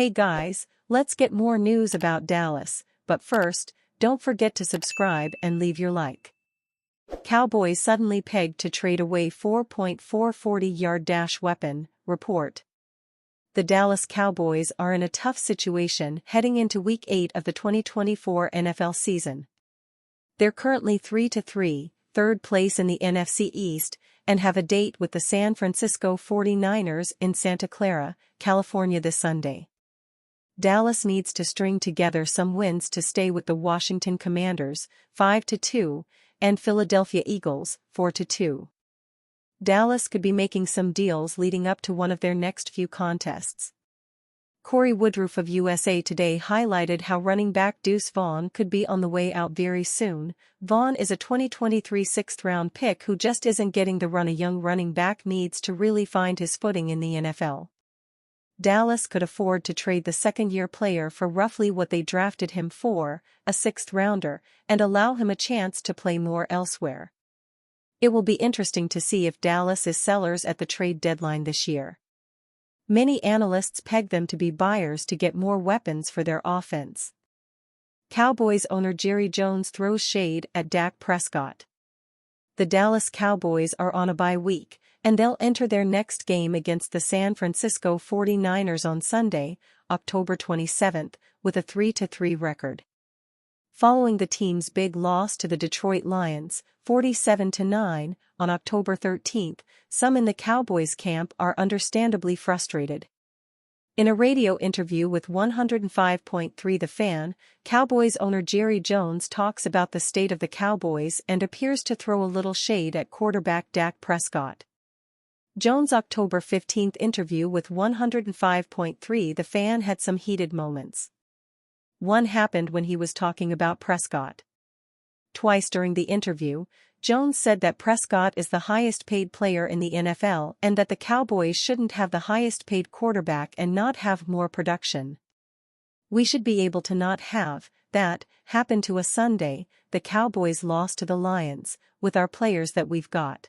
Hey guys, let's get more news about Dallas, but first, don't forget to subscribe and leave your like. Cowboys suddenly pegged to trade away 4.440-yard dash weapon, report. The Dallas Cowboys are in a tough situation heading into Week 8 of the 2024 NFL season. They're currently 3-3, third place in the NFC East, and have a date with the San Francisco 49ers in Santa Clara, California this Sunday. Dallas needs to string together some wins to stay with the Washington Commanders, 5-2, and Philadelphia Eagles, 4-2. Dallas could be making some deals leading up to one of their next few contests. Corey Woodruff of USA Today highlighted how running back Deuce Vaughn could be on the way out very soon. Vaughn is a 2023 sixth-round pick who just isn't getting the run a young running back needs to really find his footing in the NFL. Dallas could afford to trade the second-year player for roughly what they drafted him for, a sixth-rounder, and allow him a chance to play more elsewhere. It will be interesting to see if Dallas is sellers at the trade deadline this year. Many analysts peg them to be buyers to get more weapons for their offense. Cowboys owner Jerry Jones throws shade at Dak Prescott. The Dallas Cowboys are on a bye week, and they'll enter their next game against the San Francisco 49ers on Sunday, October 27, with a 3-3 record. Following the team's big loss to the Detroit Lions, 47-9, on October 13, some in the Cowboys camp are understandably frustrated. In a radio interview with 105.3 The Fan, Cowboys owner Jerry Jones talks about the state of the Cowboys and appears to throw a little shade at quarterback Dak Prescott. Jones' October 15 interview with 105.3 The Fan had some heated moments. One happened when he was talking about Prescott. Twice during the interview, Jones said that Prescott is the highest-paid player in the NFL and that the Cowboys shouldn't have the highest-paid quarterback and not have more production. We should be able to not have that happen to us Sunday. The Cowboys lost to the Lions with our players that we've got.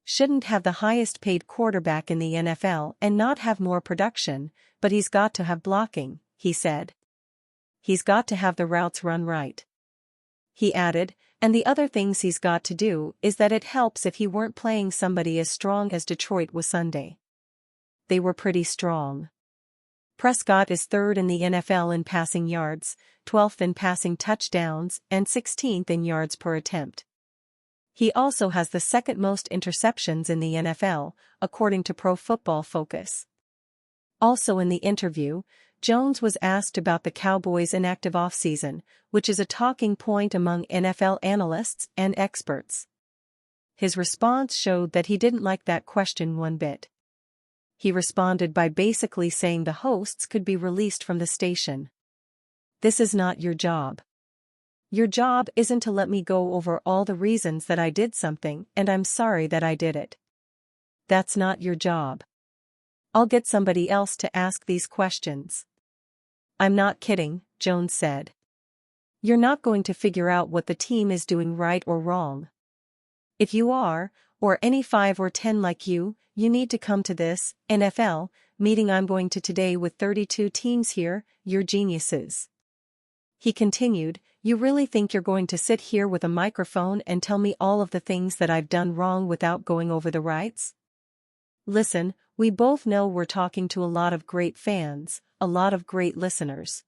Shouldn't have the highest-paid quarterback in the NFL and not have more production, but he's got to have blocking, he said. He's got to have the routes run right. He added, and the other things he's got to do is that it helps if he weren't playing somebody as strong as Detroit was Sunday. They were pretty strong. Prescott is third in the NFL in passing yards, 12th in passing touchdowns, and 16th in yards per attempt. He also has the second most interceptions in the NFL, according to Pro Football Focus. Also in the interview, Jones was asked about the Cowboys' inactive offseason, which is a talking point among NFL analysts and experts. His response showed that he didn't like that question one bit. He responded by basically saying the hosts could be released from the station. This is not your job. Your job isn't to let me go over all the reasons that I did something and I'm sorry that I did it. That's not your job. I'll get somebody else to ask these questions. I'm not kidding, Jones said. You're not going to figure out what the team is doing right or wrong. If you are, or any 5 or 10 like you need to come to this NFL meeting I'm going to today with 32 teams here. You're geniuses. He continued, you really think you're going to sit here with a microphone and tell me all of the things that I've done wrong without going over the rights? Listen, we both know we're talking to a lot of great fans, a lot of great listeners.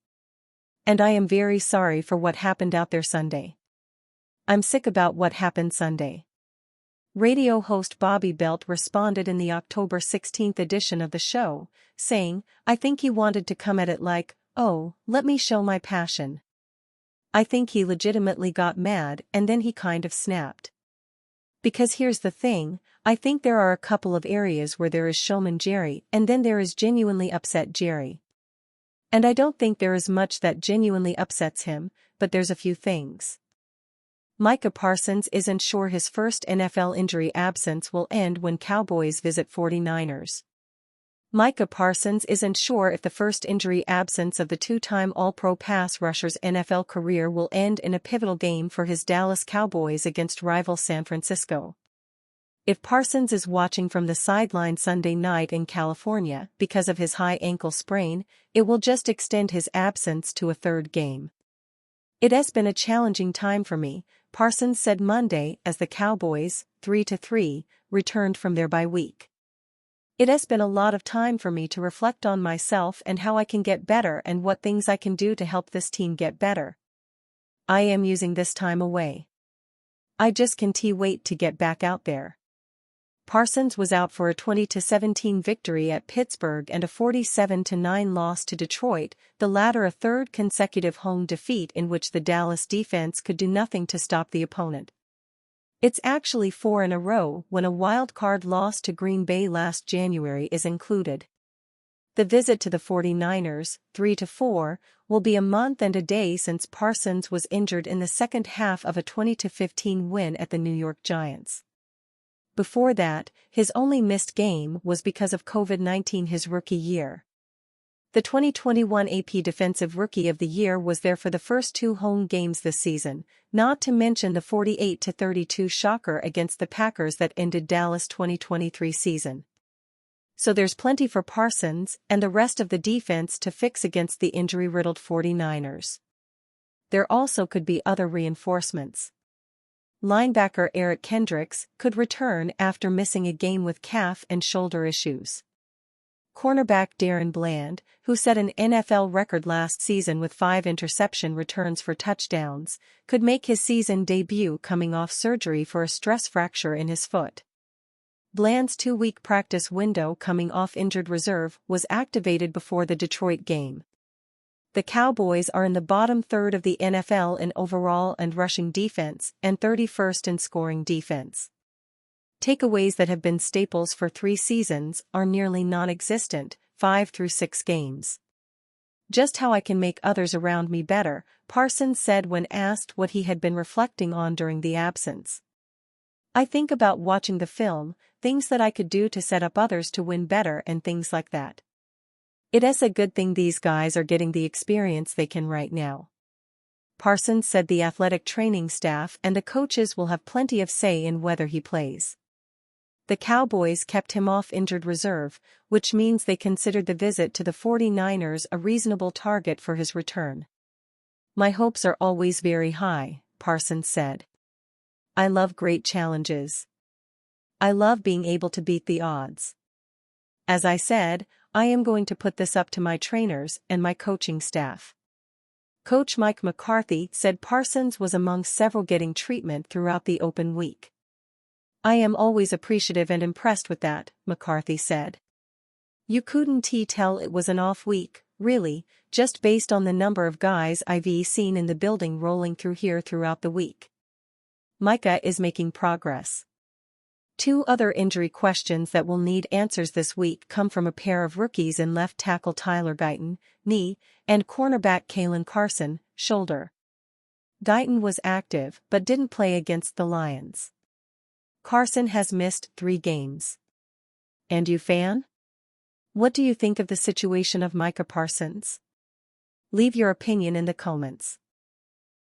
And I am very sorry for what happened out there Sunday. I'm sick about what happened Sunday. Radio host Bobby Belt responded in the October 16 edition of the show, saying, I think he wanted to come at it like, oh, let me show my passion. I think he legitimately got mad and then he kind of snapped. Because here's the thing, I think there are a couple of areas where there is showman Jerry and then there is genuinely upset Jerry. And I don't think there is much that genuinely upsets him, but there's a few things. Micah Parsons isn't sure his first NFL injury absence will end when Cowboys visit 49ers. Micah Parsons isn't sure if the first injury absence of the two-time All-Pro pass rusher's NFL career will end in a pivotal game for his Dallas Cowboys against rival San Francisco. If Parsons is watching from the sideline Sunday night in California because of his high ankle sprain, it will just extend his absence to a third game. It has been a challenging time for me, Parsons said Monday as the Cowboys, 3-3, returned from their bye week. It has been a lot of time for me to reflect on myself and how I can get better and what things I can do to help this team get better. I am using this time away. I just can't wait to get back out there. Parsons was out for a 20-17 victory at Pittsburgh and a 47-9 loss to Detroit, the latter a third consecutive home defeat in which the Dallas defense could do nothing to stop the opponent. It's actually 4 in a row when a wild-card loss to Green Bay last January is included. The visit to the 49ers, 3-4, will be a month and a day since Parsons was injured in the second half of a 20-15 win at the New York Giants. Before that, his only missed game was because of COVID-19 his rookie year. The 2021 AP Defensive Rookie of the Year was there for the first 2 home games this season, not to mention the 48-32 shocker against the Packers that ended Dallas' 2023 season. So there's plenty for Parsons and the rest of the defense to fix against the injury-riddled 49ers. There also could be other reinforcements. Linebacker Eric Kendricks could return after missing a game with calf and shoulder issues. Cornerback Darren Bland, who set an NFL record last season with 5 interception returns for touchdowns, could make his season debut coming off surgery for a stress fracture in his foot. Bland's 2-week practice window coming off injured reserve was activated before the Detroit game. The Cowboys are in the bottom third of the NFL in overall and rushing defense and 31st in scoring defense. Takeaways that have been staples for 3 seasons are nearly non-existent, 5 through 6 games. Just how I can make others around me better, Parsons said when asked what he had been reflecting on during the absence. I think about watching the film, things that I could do to set up others to win better and things like that. It is a good thing these guys are getting the experience they can right now. Parsons said the athletic training staff and the coaches will have plenty of say in whether he plays. The Cowboys kept him off injured reserve, which means they considered the visit to the 49ers a reasonable target for his return. My hopes are always very high, Parsons said. I love great challenges. I love being able to beat the odds. As I said, I am going to put this up to my trainers and my coaching staff. Coach Mike McCarthy said Parsons was among several getting treatment throughout the open week. I am always appreciative and impressed with that, McCarthy said. You couldn't tell it was an off week, really, just based on the number of guys I've seen in the building rolling through here throughout the week. Micah is making progress. 2 other injury questions that will need answers this week come from a pair of rookies in left tackle Tyler Guyton, knee, and cornerback Kalen Carson, shoulder. Guyton was active but didn't play against the Lions. Carson has missed 3 games. And you fan? What do you think of the situation of Micah Parsons? Leave your opinion in the comments.